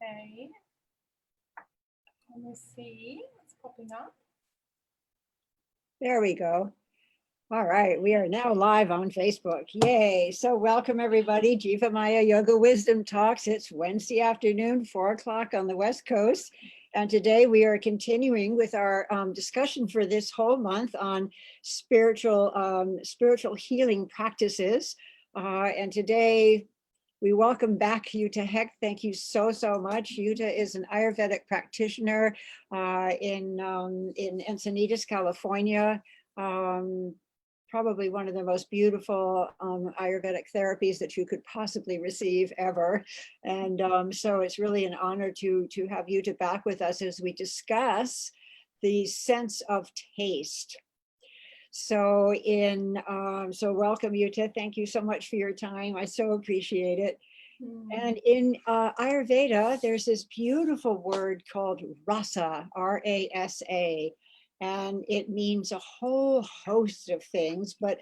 Okay. Let me see what's popping up. There we go. All right, we are now live on Facebook. Yay. So welcome everybody. Jivamaya Yoga Wisdom Talks. It's Wednesday afternoon, 4 o'clock on the West Coast. And today we are continuing with our discussion for this whole month on spiritual healing practices. And today we welcome back Jutta Hecht. Thank you so much. Jutta is an Ayurvedic practitioner in Encinitas, California. Probably one of the most beautiful Ayurvedic therapies that you could possibly receive ever. And so it's really an honor to have Jutta back with us as we discuss the sense of taste. So welcome, Jutta. Thank you so much for your time. I so appreciate it. And in Ayurveda, there's this beautiful word called rasa, R-A-S-A. And it means a whole host of things, but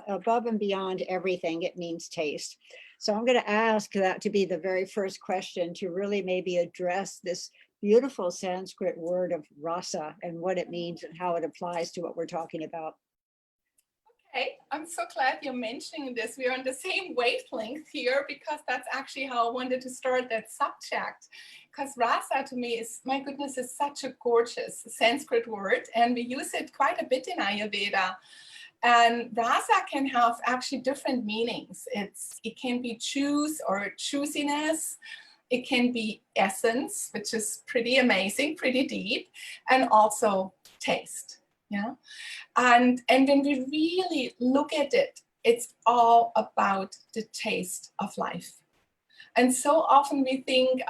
above and beyond everything, it means taste. So I'm going to ask that to be the very first question, to really maybe address this beautiful Sanskrit word of rasa and what it means and how it applies to what we're talking about. Okay, I'm so glad you're mentioning this. We're on the same wavelength here, because that's actually how I wanted to start that subject. Because rasa to me is, my goodness, is such a gorgeous Sanskrit word, and we use it quite a bit in Ayurveda. And rasa can have actually different meanings. It can be juice or juiciness. It can be essence, which is pretty amazing, pretty deep, and also taste. Yeah. And when we really look at it, it's all about the taste of life. And so often we think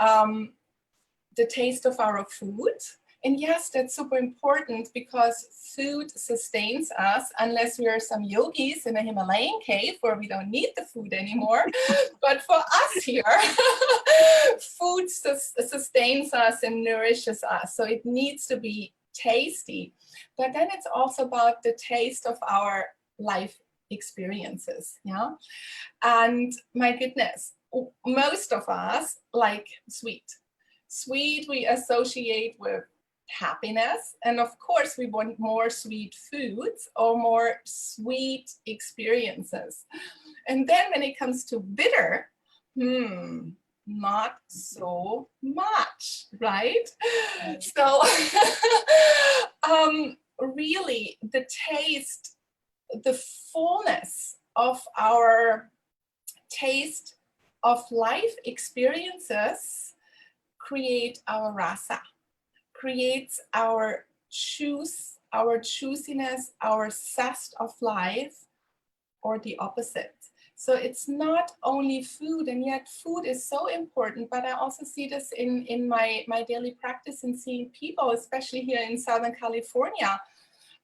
the taste of our food. And yes, that's super important, because food sustains us, unless we are some yogis in a Himalayan cave where we don't need the food anymore. But for us here, food sustains us and nourishes us. So it needs to be tasty. But then it's also about the taste of our life experiences. Yeah. And my goodness, most of us like sweet. Sweet we associate with happiness. And of course, we want more sweet foods or more sweet experiences. And then when it comes to bitter, not so much, right? So really the taste, the fullness of our taste of life experiences create our rasa, creates our juice, our juiciness, our zest of life, or the opposite. So it's not only food, and yet food is so important, but I also see this in my daily practice in seeing people, especially here in Southern California.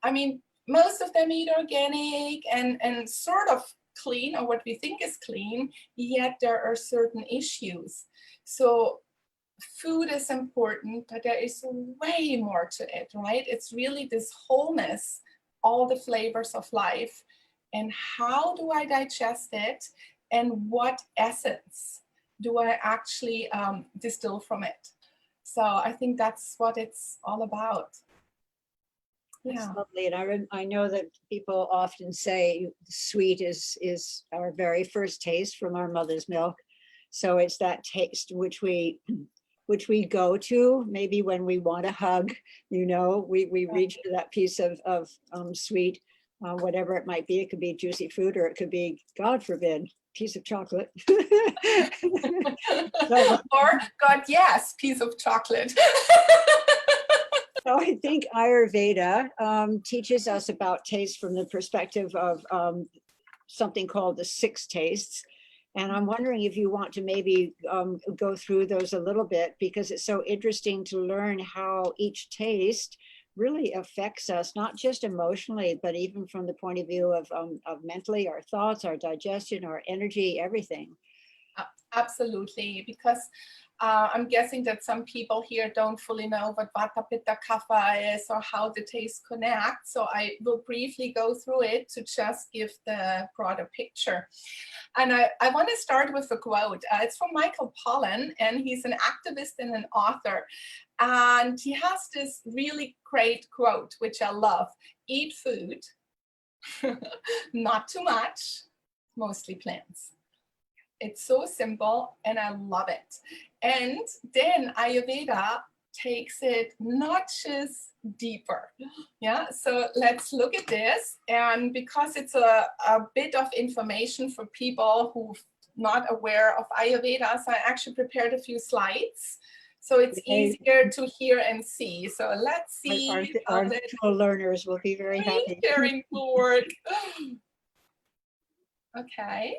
I mean, most of them eat organic and sort of clean, or what we think is clean, yet there are certain issues. So food is important, but there is way more to it, right? It's really this wholeness, all the flavors of life. And how do I digest it? And what essence do I actually distill from it? So I think that's what it's all about. That's lovely. And I know that people often say sweet is our very first taste from our mother's milk. So it's that taste which we go to maybe when we want a hug, we reach for that piece of sweet, whatever it might be. It could be juicy fruit, or it could be, God forbid, piece of chocolate. Or God, yes, piece of chocolate. So I think Ayurveda teaches us about taste from the perspective of something called the 6 tastes. And I'm wondering if you want to maybe go through those a little bit, because it's so interesting to learn how each taste really affects us, not just emotionally, but even from the point of view of mentally, our thoughts, our digestion, our energy, everything. Absolutely, because I'm guessing that some people here don't fully know what Vata, Pitta, Kapha is or how the tastes connect. So I will briefly go through it to just give the broader picture. And I want to start with a quote. It's from Michael Pollan, and he's an activist and an author. And he has this really great quote, which I love. Eat food, not too much, mostly plants. It's so simple and I love it. And then Ayurveda takes it notches deeper. Yeah, so let's look at this. And because it's a bit of information for people who not aware of Ayurveda, so I actually prepared a few slides. So it's easier to hear and see. So let's see. Our visual learners will be very happy. Sharing board. Okay.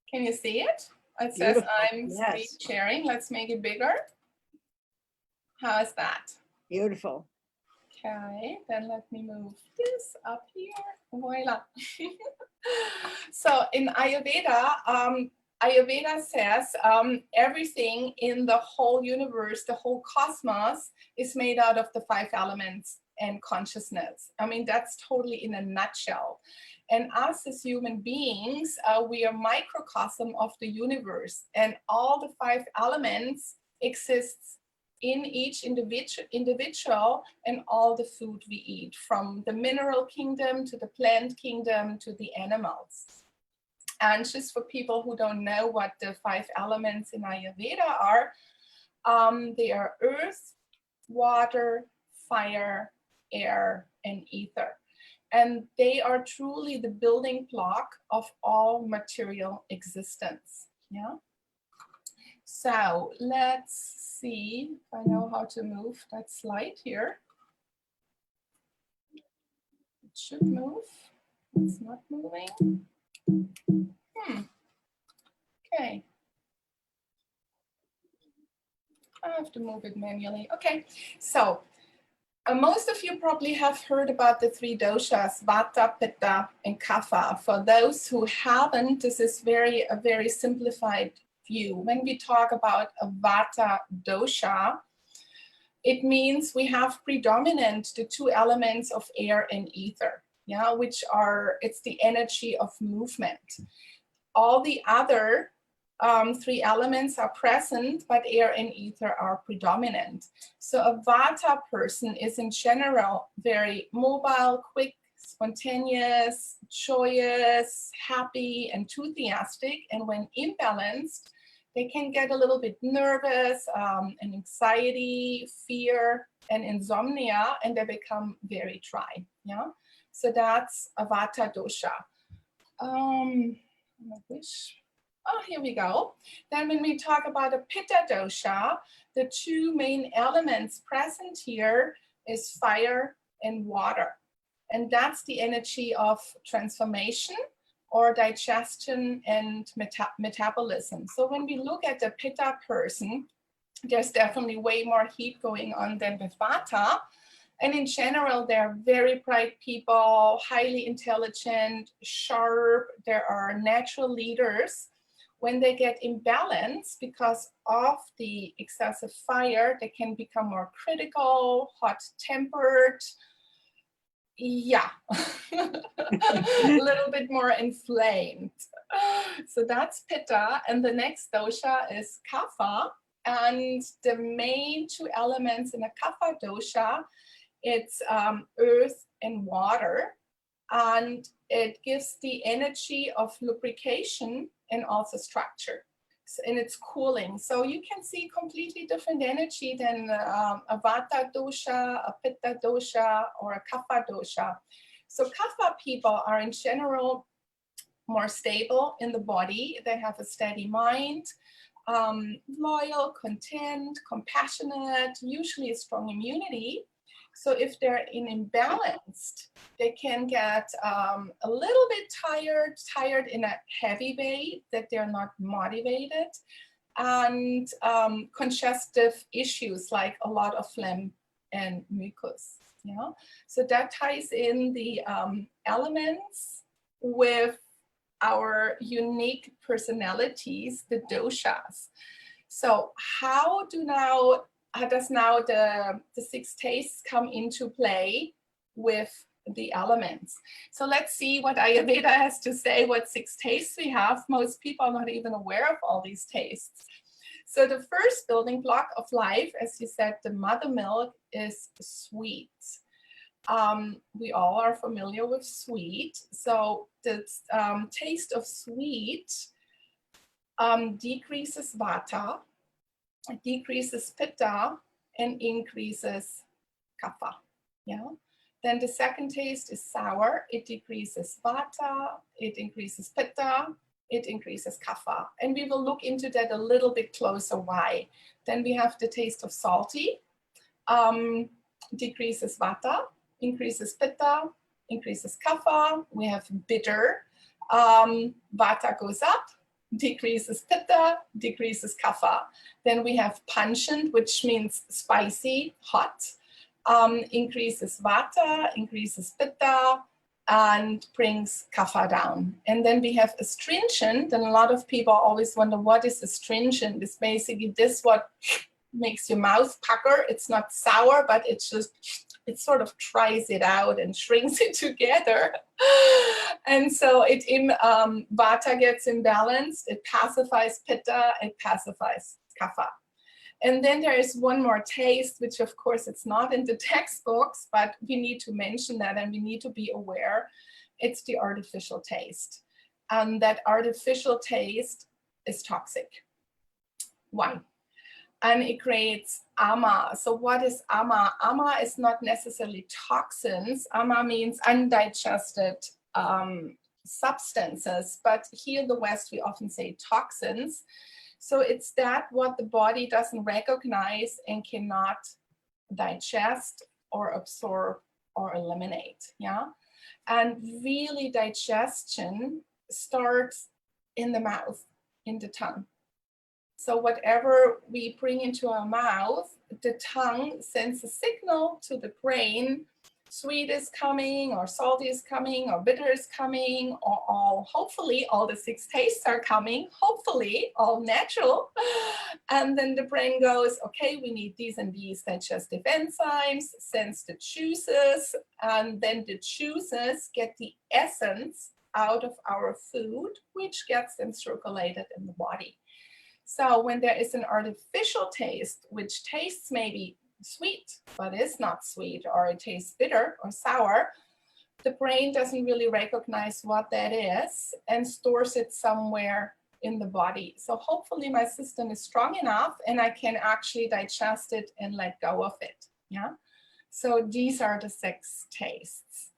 Can you see it? It says Beautiful. I'm Yes. screen sharing. Let's make it bigger. How is that? Beautiful. Okay, then let me move this up here. Voila. So in Ayurveda, Ayurveda says everything in the whole universe, the whole cosmos is made out of the 5 elements and consciousness. I mean, that's totally in a nutshell. And us as human beings, we are microcosm of the universe, and all the 5 elements exists in each individual and all the food we eat, from the mineral kingdom to the plant kingdom to the animals. And just for people who don't know what the 5 elements in Ayurveda are, they are earth, water, fire, air, and ether. And they are truly the building block of all material existence. Yeah. So let's see if I know how to move that slide here. It should move. It's not moving. Okay. I have to move it manually. Okay. So most of you probably have heard about the 3 doshas, Vata, Pitta, and Kapha. For those who haven't, this is a very simplified view. When we talk about a Vata Dosha, it means we have predominant the 2 elements of air and ether, yeah, which are, it's the energy of movement. All the other 3 elements are present, but air and ether are predominant. So a Vata person is in general very mobile, quick, spontaneous, joyous, happy, enthusiastic. And when imbalanced, they can get a little bit nervous, and anxiety, fear, and insomnia, and they become very dry. Yeah, so that's Avata Dosha. I wish. Oh, here we go. Then when we talk about a Pitta Dosha, the 2 main elements present here is fire and water. And that's the energy of transformation or digestion and metabolism. So when we look at the Pitta person, there's definitely way more heat going on than with Vata. And in general, they're very bright people, highly intelligent, sharp. There are natural leaders. When they get imbalanced because of the excessive fire, they can become more critical, hot-tempered. Yeah, a little bit more inflamed. So that's Pitta. And the next dosha is Kapha. And the main 2 elements in a Kapha dosha, it's earth and water. And it gives the energy of lubrication and also structure. And it's cooling. So you can see completely different energy than a Vata dosha, a Pitta dosha, or a Kapha dosha. So Kapha people are in general more stable in the body. They have a steady mind, loyal, content, compassionate, usually a strong immunity. So if they're imbalanced, they can get a little bit tired in a heavy way, that they're not motivated, and congestive issues like a lot of phlegm and mucus. Yeah, so that ties in the elements with our unique personalities, the doshas. So how does now the six tastes come into play with the elements? So let's see what Ayurveda has to say, what six tastes we have. Most people are not even aware of all these tastes. So the first building block of life, as you said, the mother milk, is sweet. We all are familiar with sweet. So the taste of sweet decreases Vata, decreases Pitta, and increases Kapha. Yeah. Then the second taste is sour. It decreases Vata, it increases Pitta, it increases Kapha. And we will look into that a little bit closer why. Then we have the taste of salty, decreases Vata, increases Pitta, increases Kapha. We have bitter, Vata goes up, decreases Pitta, decreases Kapha. Then we have pungent, which means spicy, hot, increases Vata, increases Pitta, and brings Kapha down. And then we have astringent, and a lot of people always wonder, what is astringent? It's basically this what makes your mouth pucker. It's not sour, but it's just, it sort of tries it out and shrinks it together. And so Vata gets imbalanced, it pacifies Pitta, it pacifies Kapha. And then there is one more taste, which of course it's not in the textbooks, but we need to mention that and we need to be aware. It's the artificial taste. And that artificial taste is toxic. Why? And it creates ama. So what is ama? Ama is not necessarily toxins. Ama means undigested substances, but here in the West we often say toxins. So it's that what the body doesn't recognize and cannot digest or absorb or eliminate. Yeah. And really digestion starts in the mouth, in the tongue. So whatever we bring into our mouth, the tongue sends a signal to the brain, sweet is coming, or salty is coming, or bitter is coming, or hopefully all the six tastes are coming, hopefully all natural. And then the brain goes, okay, we need these and these digestive enzymes, sends the juices, and then the juices get the essence out of our food, which gets then circulated in the body. So when there is an artificial taste, which tastes maybe sweet, but is not sweet, or it tastes bitter or sour, the brain doesn't really recognize what that is and stores it somewhere in the body. So hopefully my system is strong enough and I can actually digest it and let go of it. Yeah. So these are the six tastes.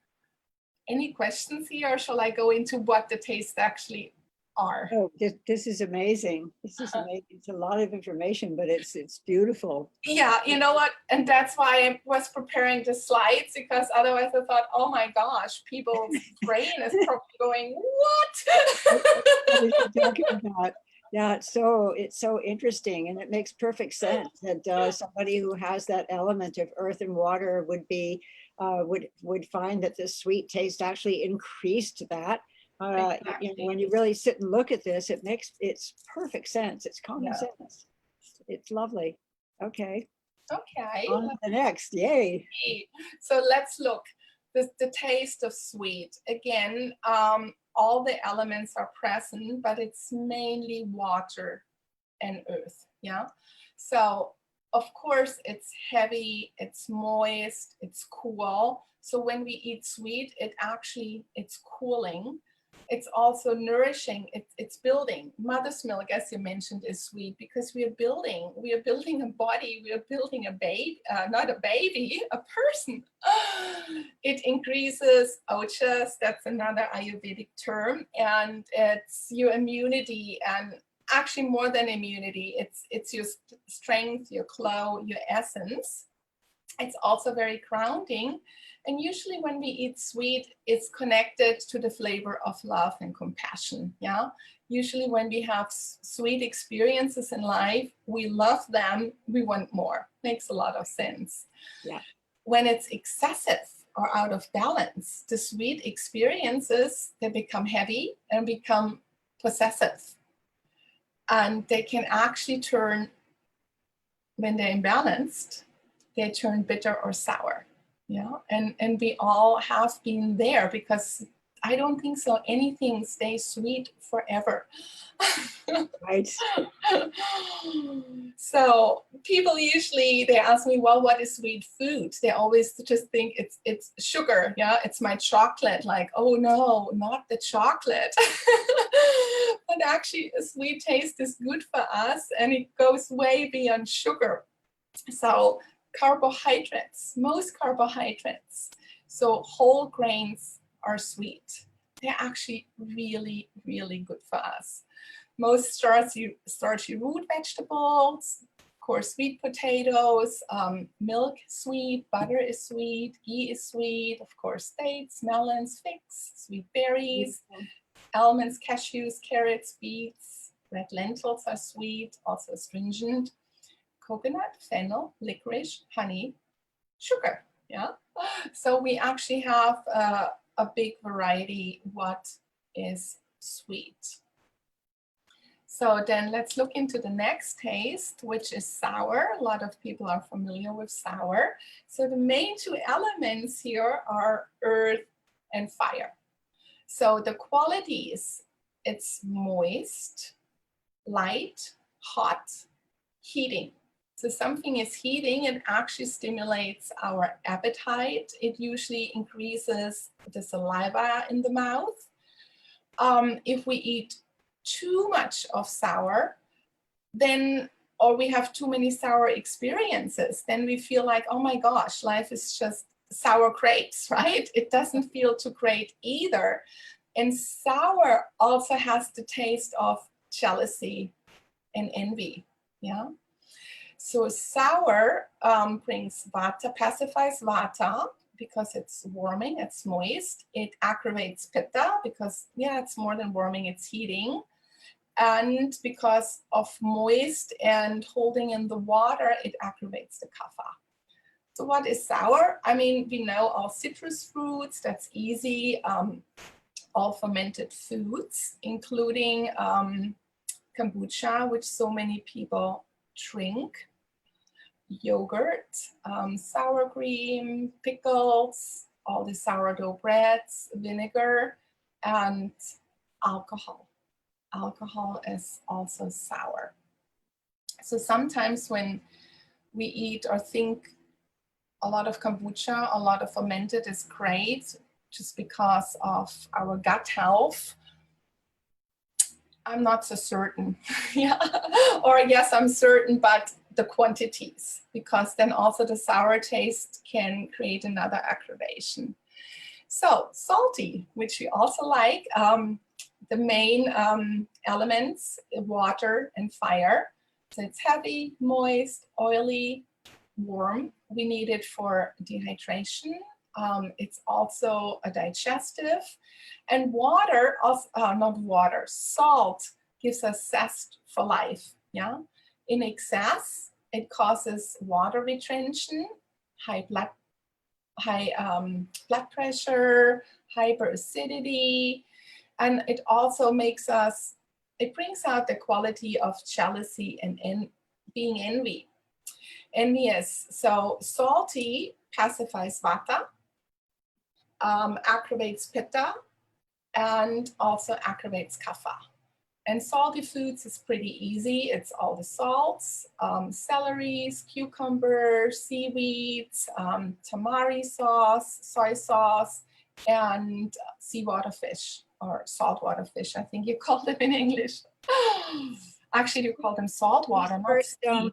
Any questions here, or shall I go into what the tastes actually are? Oh, this is amazing. This is amazing. It's a lot of information, but it's beautiful. Yeah, you know what? And that's why I was preparing the slides, because otherwise I thought, oh my gosh, people's brain is probably going, what? What are you talking about? Yeah, it's so interesting, and it makes perfect sense that somebody who has that element of earth and water would be would find that the sweet taste actually increased that. Exactly. You know, when you really sit and look at this, it's perfect sense. It's common sense. It's lovely. Okay. Okay. On to the next. Yay. So let's look. The taste of sweet. Again, all the elements are present, but it's mainly water and earth. Yeah. So of course it's heavy, it's moist, it's cool. So when we eat sweet, it's cooling. It's also nourishing. It's building. Mother's milk, as you mentioned, is sweet because we are building a body. We are building a baby, not a baby, a person. It increases ojas. That's another Ayurvedic term, and it's your immunity, and actually more than immunity, it's your strength, your glow, your essence. It's also very grounding. And usually when we eat sweet, it's connected to the flavor of love and compassion. Yeah. Usually when we have sweet experiences in life, we love them, we want more. Makes a lot of sense. Yeah. When it's excessive are out of balance, the sweet experiences, they become heavy and become possessive. And they can actually turn, when they're imbalanced, they turn bitter or sour. Yeah, and we all have been there, because I don't think so anything stays sweet forever. Right. So people usually, they ask me, well, what is sweet food? They always just think it's sugar. Yeah, it's my chocolate. Like, oh no, not the chocolate. But actually a sweet taste is good for us, and it goes way beyond sugar. So carbohydrates, most carbohydrates, so whole grains are sweet. They're actually really, really good for us. Most starchy root vegetables, of course, sweet potatoes, milk is sweet, butter is sweet, ghee is sweet, of course, dates, melons, figs, sweet berries, almonds, cashews, carrots, beets, red lentils are sweet, also astringent. Coconut, fennel, licorice, honey, sugar. Yeah. So we actually have a big variety what is sweet. So then let's look into the next taste, which is sour. A lot of people are familiar with sour. So the main two elements here are earth and fire. So the qualities, it's moist, light, hot, heating. So something is heating, it actually stimulates our appetite. It usually increases the saliva in the mouth. If we eat too much of sour, then, or we have too many sour experiences, then we feel like, oh my gosh, life is just sour grapes, right? It doesn't feel too great either. And sour also has the taste of jealousy and envy. Yeah. So sour brings vata, pacifies vata because it's warming, it's moist. It aggravates pitta because, yeah, it's more than warming, it's heating. And because of moist and holding in the water, it aggravates the kapha. So what is sour? I mean, we know all citrus fruits, that's easy. All fermented foods, including kombucha, which so many people drink, yogurt, sour cream, pickles, all the sourdough breads, vinegar, and alcohol. Alcohol is also sour. So sometimes when we eat or think a lot of kombucha, a lot of fermented is great just because of our gut health, I'm not so certain. Yeah. Or yes, I'm certain, but the quantities, because then also the sour taste can create another aggravation. So salty, which we also like, the main elements, water and fire. So it's heavy, moist, oily, warm. We need it for dehydration. It's also a digestive. And water, also, not water, salt gives us zest for life. Yeah. In excess, it causes water retention, high blood pressure, hyperacidity, and it also makes us, it brings out the quality of jealousy and being envious. So salty pacifies vata, aggravates pitta, and also aggravates kapha. And salty foods is pretty easy. It's all the salts, celeries, cucumbers, seaweeds, tamari sauce, soy sauce, and seawater fish or saltwater fish. I think you call them in English. Actually, you call them saltwater, not sea.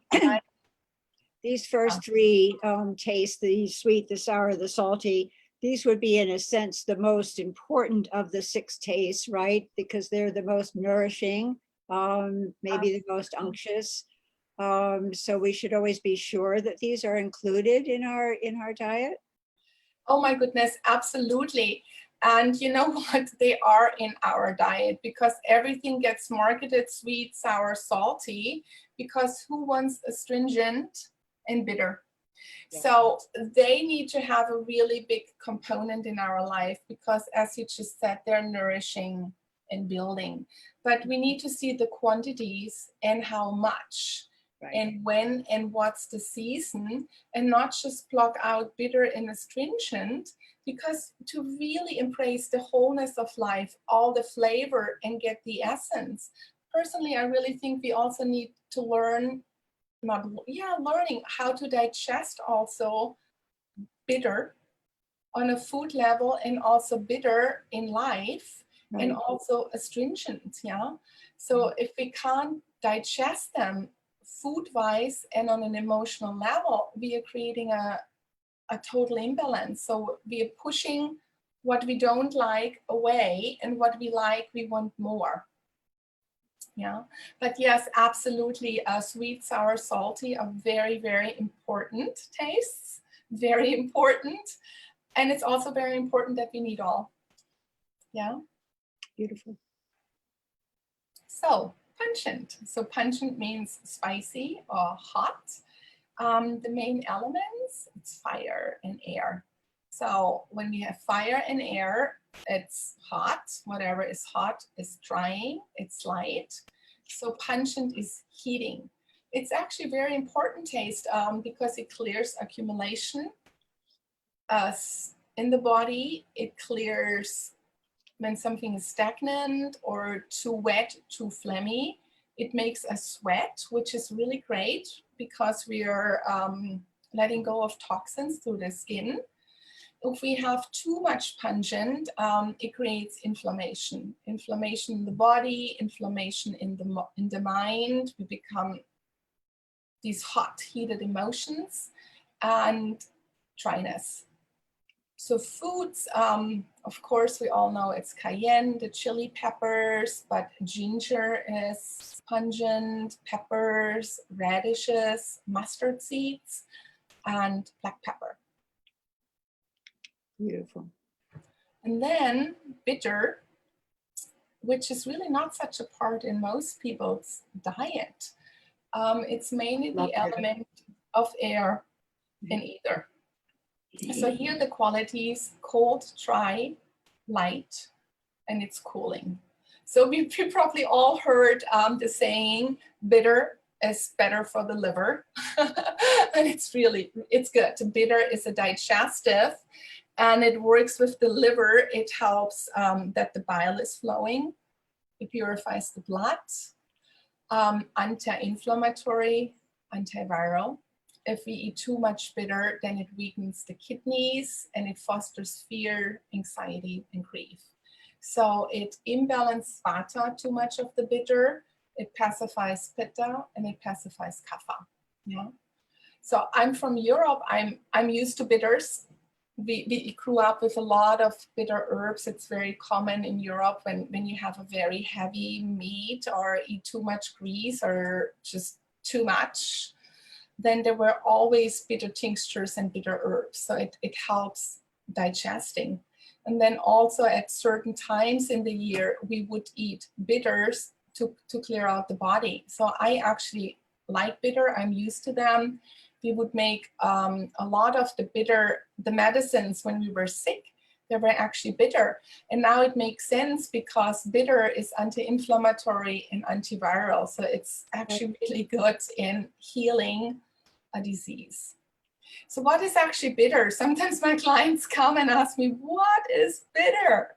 These first three tastes, the sweet, the sour, the salty, these would be in a sense the most important of the 6 tastes, right? Because they're the most nourishing, maybe the most unctuous. So we should always be sure that these are included in our diet. Oh my goodness, absolutely. And you know what? They are in our diet because everything gets marketed sweet, sour, salty, because who wants astringent and bitter? Yeah. So they need to have a really big component in our life because, as you just said, they're nourishing and building. But we need to see the quantities and how much. Right. And when and what's the season, and not just block out bitter and astringent, because to really embrace the wholeness of life, all the flavor and get the essence. Personally, I really think we also need to learning how to digest also bitter on a food level and also bitter in life. Right. And also astringent, yeah. So if we can't digest them food-wise and on an emotional level, we are creating a total imbalance. So we are pushing what we don't like away, and what we like, we want more. Yeah, but yes, absolutely. Sweet, sour, salty are very, very important tastes, very important. And it's also very important that we need all. Yeah. Beautiful. So pungent. So pungent means spicy or hot. The main elements, it's fire and air. So when we have fire and air, it's hot. Whatever is hot is drying, it's light. So pungent is heating. It's actually very important taste because it clears accumulation in the body. It clears when something is stagnant or too wet, too phlegmy. It makes us sweat, which is really great because we are letting go of toxins through the skin. If we have too much pungent, it creates inflammation. Inflammation in the body, inflammation in the mind. We become these hot, heated emotions and dryness. So foods, of course, we all know it's cayenne, the chili peppers, but ginger is pungent, peppers, radishes, mustard seeds, and black pepper. Beautiful. And then bitter, which is really not such a part in most people's diet. It's mainly the element of air and ether. So here the qualities: cold, dry, light, and it's cooling. So we probably all heard the saying, bitter is better for the liver. And it's good. Bitter is a digestive, and it works with the liver. It helps that the bile is flowing. It purifies the blood, anti-inflammatory, antiviral. If we eat too much bitter, then it weakens the kidneys and it fosters fear, anxiety, and grief. So it imbalances Vata, too much of the bitter. It pacifies Pitta and it pacifies Kapha. Yeah. So I'm from Europe. I'm used to bitters. We grew up with a lot of bitter herbs. It's very common in Europe when you have a very heavy meat or eat too much grease or just too much, then there were always bitter tinctures and bitter herbs. So it helps digesting. And then also at certain times in the year, we would eat bitters to clear out the body. So I actually like bitter. I'm used to them. We would make a lot of the medicines when we were sick, they were actually bitter. And now it makes sense because bitter is anti-inflammatory and antiviral. So it's actually really good in healing a disease. So what is actually bitter? Sometimes my clients come and ask me, what is bitter?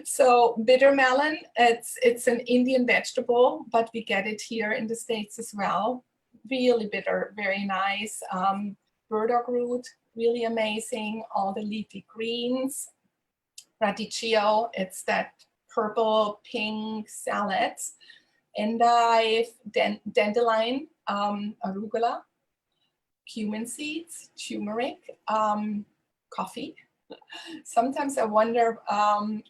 So bitter melon, it's an Indian vegetable, but we get it here in the States as well. Really bitter, very nice. Burdock root, really amazing. All the leafy greens. Radicchio, it's that purple pink salad. Endive, dandelion, arugula, cumin seeds, turmeric, coffee. Sometimes I wonder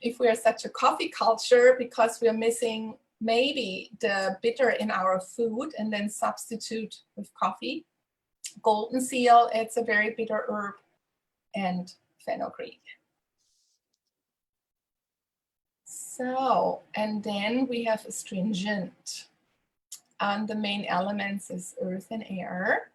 if we are such a coffee culture because we are missing maybe the bitter in our food and then substitute with coffee. Golden seal, it's a very bitter herb, and fenugreek. So, and then we have astringent. And the main elements is earth and air.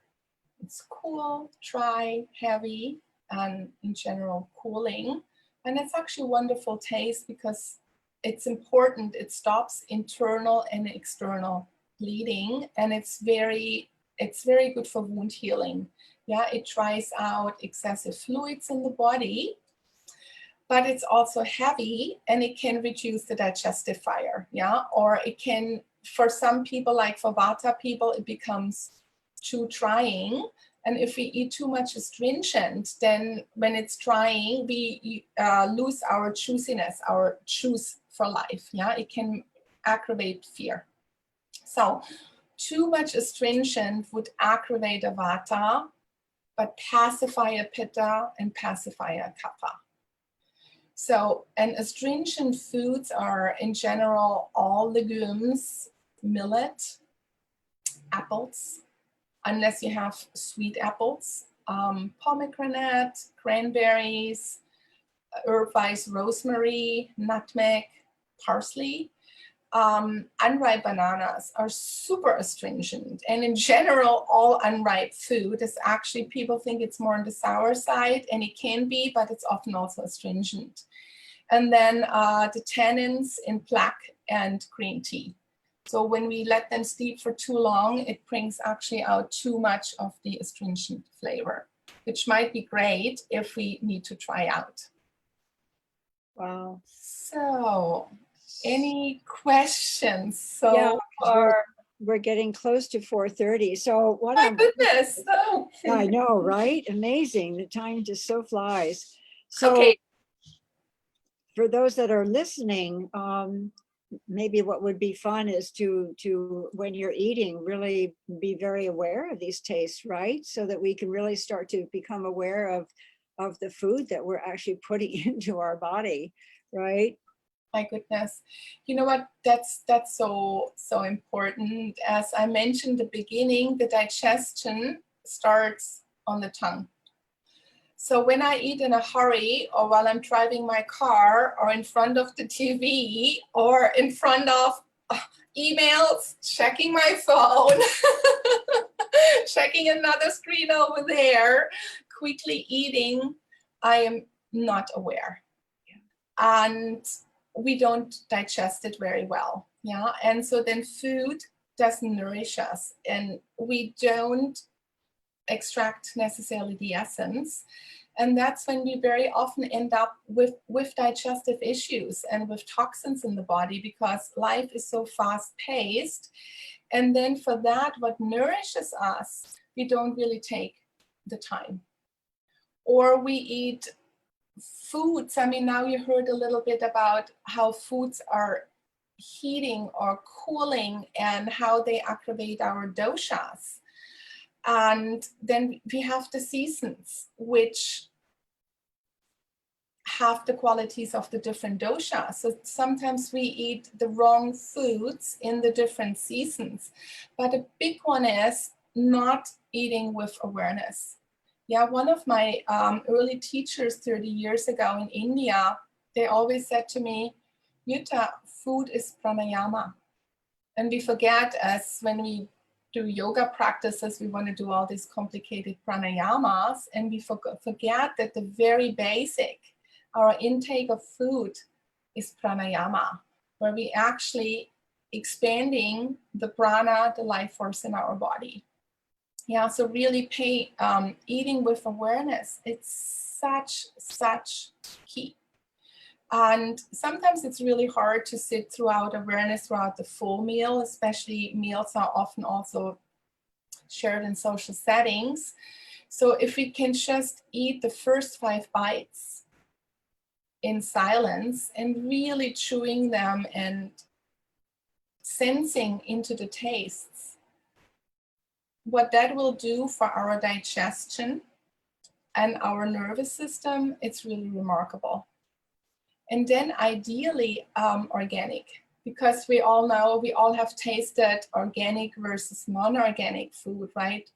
It's cool, dry, heavy, and in general cooling. And it's actually a wonderful taste because it's important. It stops internal and external bleeding, and it's very good for wound healing. Yeah, it dries out excessive fluids in the body, but it's also heavy and it can reduce the digestive fire. Yeah, or it can, for some people, like for Vata people, it becomes too drying. And if we eat too much astringent, then when it's drying, we lose our juiciness, our juice for life. Yeah, it can aggravate fear. So too much astringent would aggravate a Vata, but pacify a Pitta and pacify a Kapha. So, and astringent foods are in general all legumes, millet, apples, unless you have sweet apples, pomegranate, cranberries, herb-wise rosemary, nutmeg, parsley. Unripe bananas are super astringent. And in general, all unripe food is actually, people think it's more on the sour side, and it can be, but it's often also astringent. And then the tannins in black and green tea. So when we let them steep for too long, it brings actually out too much of the astringent flavor, which might be great if we need to try out. Wow. So, any questions so Yeah, far? we're getting close to 4:30. So what My goodness. Oh. I know, right? Amazing. The time just so flies. So Okay. for those that are listening, maybe what would be fun is to when you're eating, really be very aware of these tastes, right? So that we can really start to become aware of the food that we're actually putting into our body, right? My goodness. You know what? That's so important. As I mentioned at the beginning, the digestion starts on the tongue. So when I eat in a hurry, or while I'm driving my car, or in front of the TV, or in front of emails, checking my phone, checking another screen over there, quickly eating, I am not aware. And we don't digest it very well. Yeah. And so then food doesn't nourish us, and we don't extract necessarily the essence. And that's when we very often end up with digestive issues and with toxins in the body, because life is so fast paced. And then for that, what nourishes us, we don't really take the time. Or we eat foods. I mean, now you heard a little bit about how foods are heating or cooling and how they aggravate our doshas. And then we have the seasons, which have the qualities of the different doshas. So sometimes we eat the wrong foods in the different seasons. But a big one is not eating with awareness. Yeah, one of my early teachers 30 years ago in India, they always said to me, Jutta, food is pranayama. And we forget, as when we do yoga practices, we want to do all these complicated pranayamas, and we forget that the very basic, our intake of food, is pranayama, where we actually expanding the prana, the life force in our body. Yeah, so really eating with awareness, it's such key. And sometimes it's really hard to sit throughout awareness throughout the full meal, especially meals are often also shared in social settings. So if we can just eat the first 5 bites in silence and really chewing them and sensing into the tastes, what that will do for our digestion and our nervous system, it's really remarkable. And then ideally organic, because we all know, we all have tasted organic versus non-organic food, right?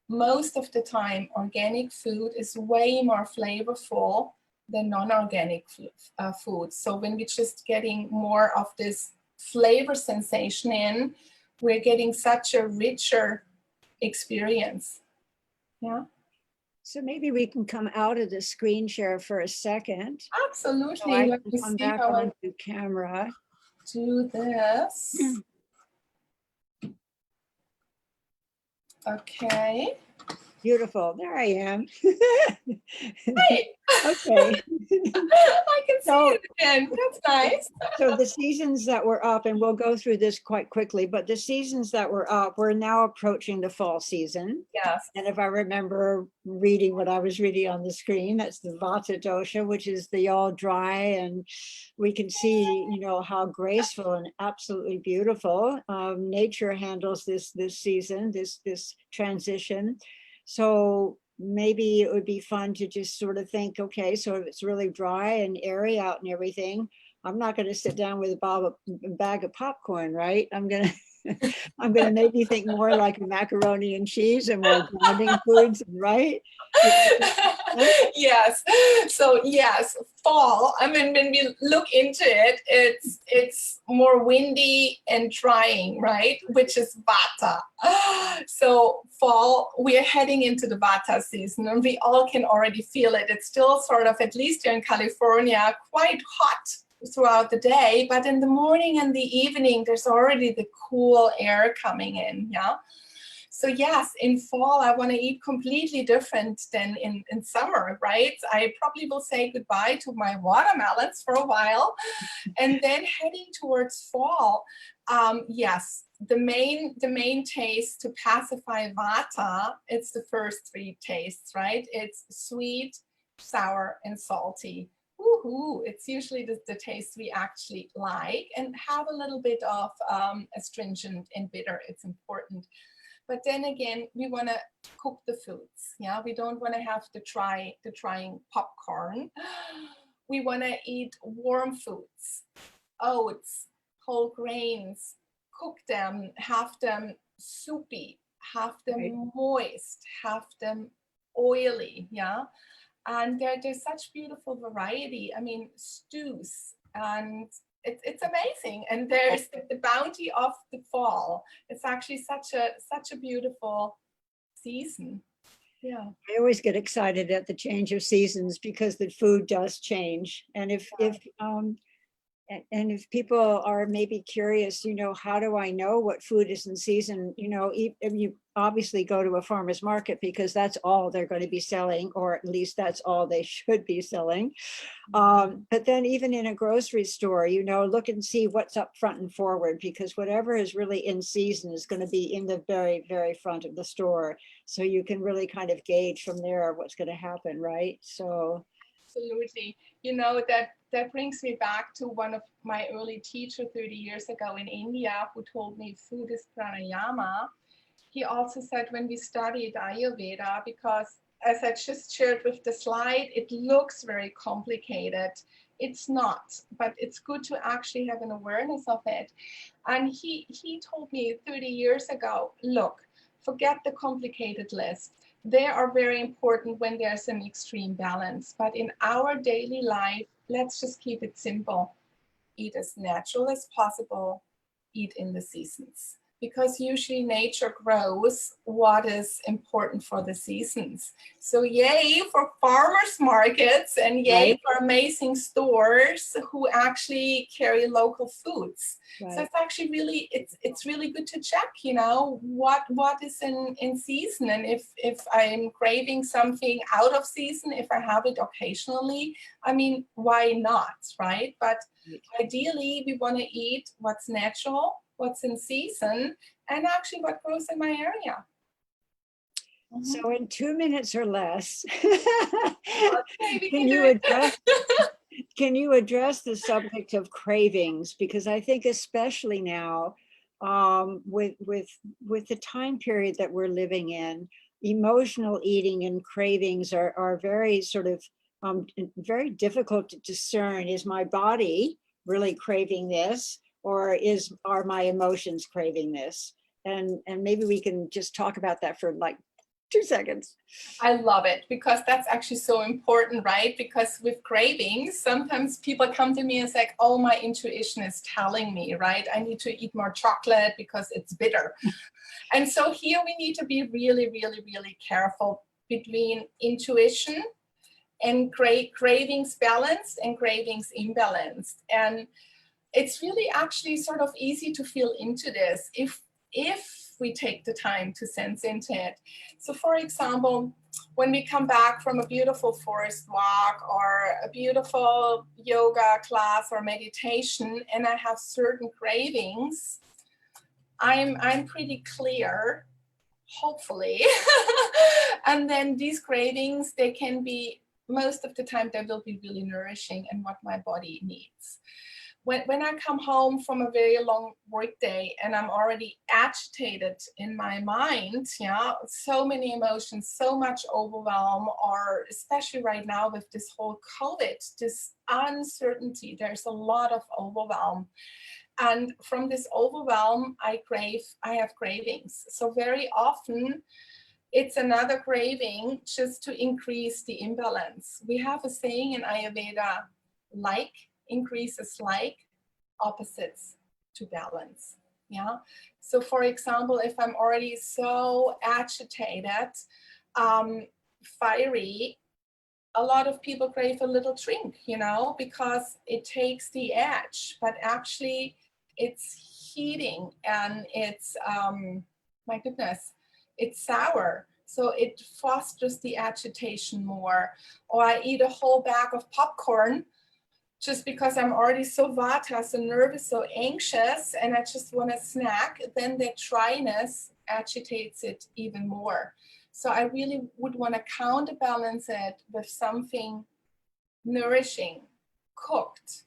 Most of the time, organic food is way more flavorful than non-organic food. So when we're just getting more of this flavor sensation in, we're getting such a richer experience. Yeah, So maybe we can come out of the screen share for a second. So absolutely. I Let can me come see back how I onto camera. do this. Okay. Beautiful. There I am. Hey, Okay. I can see So it again. That's nice. So the seasons that were up, and we'll go through this quite quickly, but the seasons that were up, we're now approaching the fall season. Yes. And if I remember reading what I was reading on the screen, that's the Vata Dosha, which is the all dry, and we can see, you know, how graceful and absolutely beautiful nature handles this season, this transition. So maybe it would be fun to just sort of think, okay, so if it's really dry and airy out and everything, I'm not going to sit down with a bag of popcorn, right? I'm going to maybe think more like macaroni and cheese and more grounding foods, right? Yes. So yes, fall. I mean, when we look into it, it's more windy and drying, right? Which is Vata. So fall, we are heading into the Vata season, and we all can already feel it. It's still sort of, at least here in California, quite hot throughout the day, but in the morning and the evening, there's already the cool air coming in. Yeah. So yes, in fall, I want to eat completely different than in summer, right? I probably will say goodbye to my watermelons for a while. And then heading towards fall, yes, the main taste to pacify Vata, it's the first three tastes, right? It's sweet, sour, and salty. Woohoo! It's usually the taste we actually like, and have a little bit of astringent and bitter. It's important. But then again, we want to cook the foods. Yeah, we don't want to have to trying popcorn. We want to eat warm foods, oats, whole grains. Cook them, have them soupy, have them Right. moist, have them oily. Yeah, and there's such beautiful variety. I mean, stews, and it's amazing. And there's the bounty of the fall. It's actually such a beautiful season. Yeah. I always get excited at the change of seasons because the food does change. And if people are maybe curious, you know, how do I know what food is in season? You know, if you obviously go to a farmer's market because that's all they're going to be selling, or at least that's all they should be selling. But then even in a grocery store, you know, look and see what's up front and forward, because whatever is really in season is going to be in the very, very front of the store. So you can really kind of gauge from there what's going to happen, right? So Absolutely. You know, that brings me back to one of my early teachers 30 years ago in India, who told me food is pranayama. He also said, when we studied Ayurveda, because as I just shared with the slide, it looks very complicated. It's not, but it's good to actually have an awareness of it. And he told me 30 years ago, look, forget the complicated list. They are very important when there's an extreme balance. But in our daily life, let's just keep it simple. Eat as natural as possible, eat in the seasons. Because usually nature grows what is important for the seasons. So yay for farmers markets, and yay right, for amazing stores who actually carry local foods. right. So it's actually really, it's really good to check, you know, what is in season. And if I'm craving something out of season, if I have it occasionally, I mean, why not, right? But ideally, we want to eat what's natural, what's in season, and actually what grows in my area. So in 2 minutes or less, Okay, we can can you do address it. can you address the subject of cravings? Because I think especially now, with the time period that we're living in, emotional eating and cravings are very sort of very difficult to discern. Is my body really craving this, or are my emotions craving this? And maybe we can just talk about that for like 2 seconds. I love it, because that's actually so important, right? Because with cravings, sometimes people come to me and say, oh, my intuition is telling me, right? I need to eat more chocolate because it's bitter. And so here we need to be really, really, really careful. between intuition and cravings balanced and cravings imbalanced. And it's really actually sort of easy to feel into this if we take the time to sense into it. So for example, when we come back from a beautiful forest walk or a beautiful yoga class or meditation, and I have certain cravings, I'm pretty clear, hopefully. And then these cravings, they can be, most of the time, they will be really nourishing and what my body needs. When I come home from a very long work day and I'm already agitated in my mind, yeah, so many emotions, so much overwhelm, or especially right now with this whole COVID, this uncertainty, there's a lot of overwhelm. And from this overwhelm, I have cravings. So very often it's another craving just to increase the imbalance. We have a saying in Ayurveda, like increases like, opposites to balance. Yeah. So for example, if I'm already so agitated, fiery, a lot of people crave a little drink, because it takes the edge, but actually it's heating and it's, my goodness, it's sour. So it fosters the agitation more. Or I eat a whole bag of popcorn just because I'm already so vata, so nervous, so anxious, and I just want a snack, then the dryness agitates it even more. So I really would want to counterbalance it with something nourishing, cooked,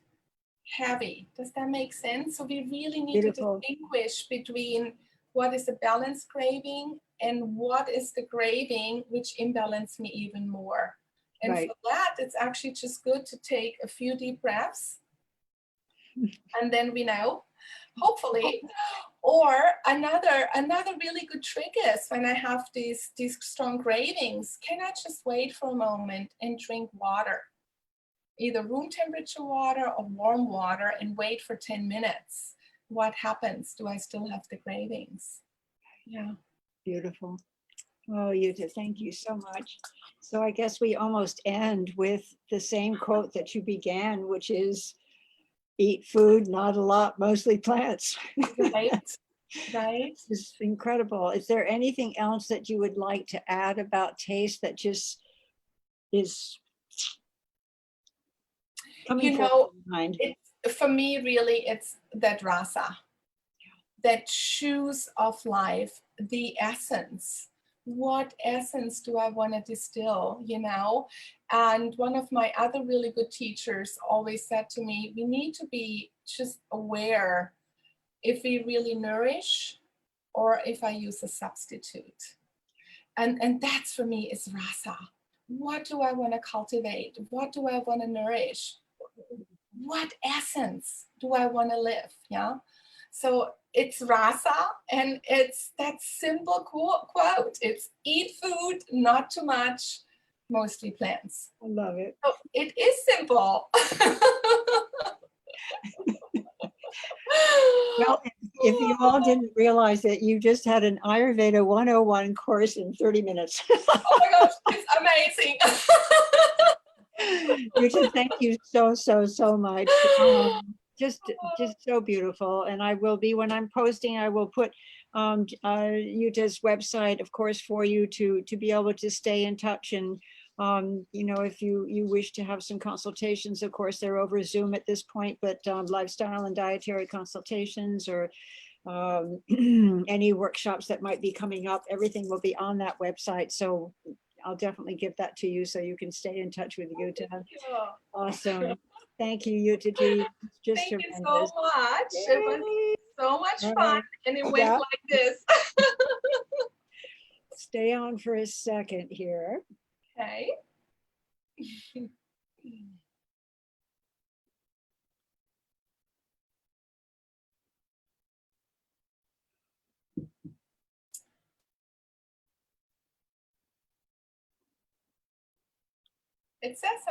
heavy. Does that make sense? So we really need Beautiful. to distinguish between what is a balanced craving and what is the craving which imbalance me even more. And Right. for that, it's actually just good to take a few deep breaths. And then we know, hopefully. Or another really good trick is when I have these strong cravings, can I just wait for a moment and drink water? Either room temperature water or warm water, and wait for 10 minutes. What happens? Do I still have the cravings? Yeah. Beautiful. Oh, Jutta, thank you so much. So I guess we almost end with the same quote that you began, which is, eat food, not a lot, mostly plants. Right. Right. It's incredible. Is there anything else that you would like to add about taste that just is coming forward in mind? For me, really, it's that rasa, that juice of life, the essence. What essence do I want to distill, And one of my other really good teachers always said to me, we need to be just aware if we really nourish or if I use a substitute. And that's for me is rasa. What do I want to cultivate? What do I want to nourish? What essence do I want to live? Yeah. So it's rasa, and it's that simple quote. It's eat food, not too much, mostly plants. I love it. So it is simple. Well, if you all didn't realize it, you just had an Ayurveda 101 course in 30 minutes. Oh my gosh, it's amazing. Jutta, thank you so much. Just so beautiful. And I will be, when I'm posting, I will put Jutta's website, of course, for you to be able to stay in touch. And if you wish to have some consultations, of course, they're over Zoom at this point, but lifestyle and dietary consultations, or any workshops that might be coming up, everything will be on that website. So I'll definitely give that to you so you can stay in touch with Jutta. Awesome. Thank you, Jutta G. Just Thank tremendous. you so much. It was so much fun, and it went like this. Stay on for a second here. Okay. It says